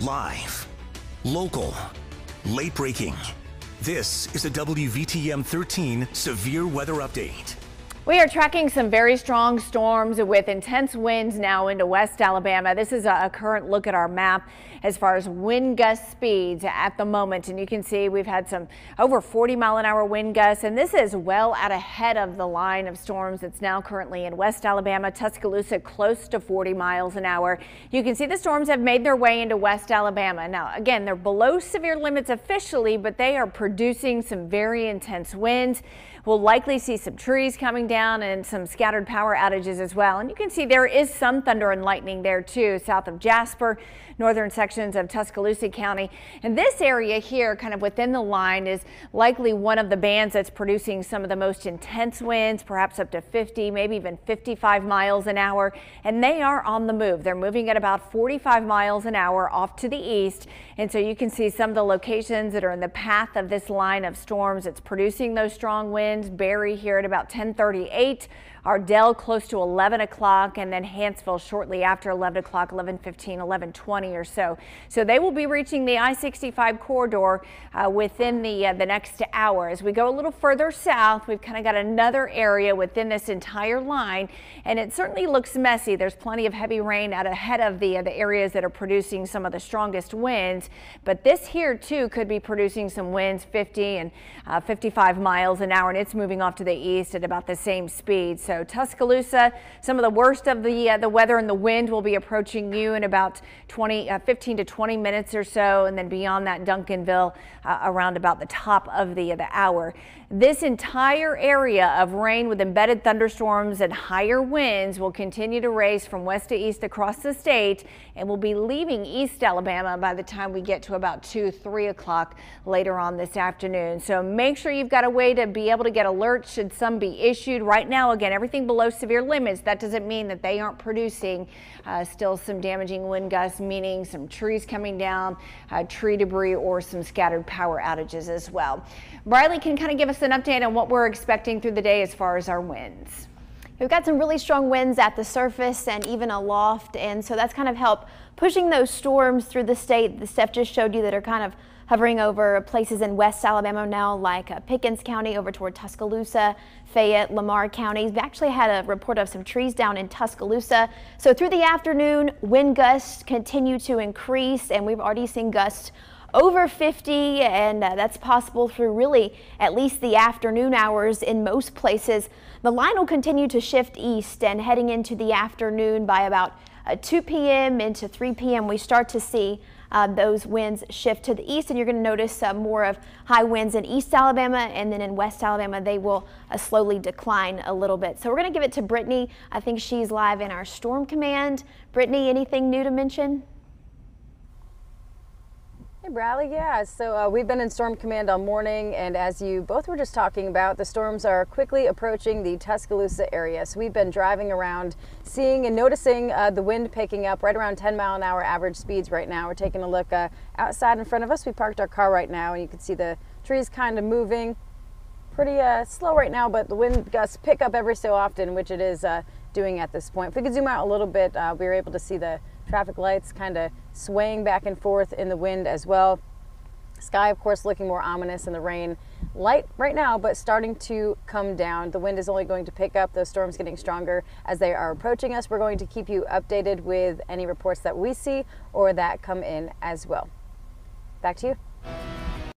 Live, local, late breaking. This is a WVTM 13 Severe Weather Update. We are tracking some very strong storms with intense winds now into West Alabama. This is a current look at our map as far as wind gust speeds at the moment. And you can see we've had some over 40-mile-an-hour wind gusts, and this is well out ahead of the line of storms that's now currently in West Alabama, Tuscaloosa, close to 40 miles an hour. You can see the storms have made their way into West Alabama. Now, again, they're below severe limits officially, but they are producing some very intense winds. We'll likely see some trees coming down and some scattered power outages as well. And you can see there is some thunder and lightning there too, south of Jasper, northern sections of Tuscaloosa County. And this area here, kind of within the line, is likely one of the bands that's producing some of the most intense winds, perhaps up to 50, maybe even 55 miles an hour. And they are on the move. They're moving at about 45 miles an hour off to the east. And so you can see some of the locations that are in the path of this line of storms. It's producing those strong winds. Barry here at about 10:38. Ardell close to 11 o'clock, and then Hanceville shortly after 11 o'clock, 11:15, 11:20 or so. So they will be reaching the I-65 corridor within the next hour. As we go a little further south, we've kind of got another area within this entire line, and it certainly looks messy. There's plenty of heavy rain out ahead of the areas that are producing some of the strongest winds, but this here too could be producing some winds 50 and 55 miles an hour, and it's moving off to the east at about the same speed. So Tuscaloosa, some of the worst of the weather and the wind will be approaching you in about 15 to 20 minutes or so, and then beyond that, Duncanville around about the top of the hour. This entire area of rain with embedded thunderstorms and higher winds will continue to race from west to east across the state, and will be leaving East Alabama by the time we get to about 3 o'clock later on this afternoon. So make sure you've got a way to be able to get alerts should some be issued. Right now, again, everything below severe limits. That doesn't mean that they aren't producing still some damaging wind gusts, meaning some trees coming down, tree debris, or some scattered power outages as well. Briley can kind of give us an update on what we're expecting through the day as far as our winds. We've got some really strong winds at the surface and even aloft, and so that's kind of helped pushing those storms through the state. The Steph just showed you that are kind of hovering over places in West Alabama now, like Pickens County over toward Tuscaloosa, Fayette, Lamar counties. We actually had a report of some trees down in Tuscaloosa. So through the afternoon, wind gusts continue to increase, and we've already seen gusts over 50, and that's possible through really at least the afternoon hours in most places. The line will continue to shift east, and heading into the afternoon by about 2 p.m. into 3 p.m. we start to see those winds shift to the east, and you're going to notice more of high winds in East Alabama, and then in West Alabama they will slowly decline a little bit. So we're going to give it to Brittany. I think she's live in our Storm Command. Brittany, anything new to mention? Hey Bradley, yeah, so we've been in Storm Command all morning, and as you both were just talking about, the storms are quickly approaching the Tuscaloosa area. So we've been driving around, seeing and noticing the wind picking up right around 10-mile-an-hour average speeds right now. We're taking a look outside in front of us. We parked our car right now, and you can see the trees kind of moving pretty slow right now, but the wind gusts pick up every so often, which it is doing at this point. If we could zoom out a little bit, we were able to see the traffic lights kind of swaying back and forth in the wind as well. Sky, of course, looking more ominous, and the rain light right now, but starting to come down. The wind is only going to pick up, those storms getting stronger as they are approaching us. We're going to keep you updated with any reports that we see or that come in as well. Back to you.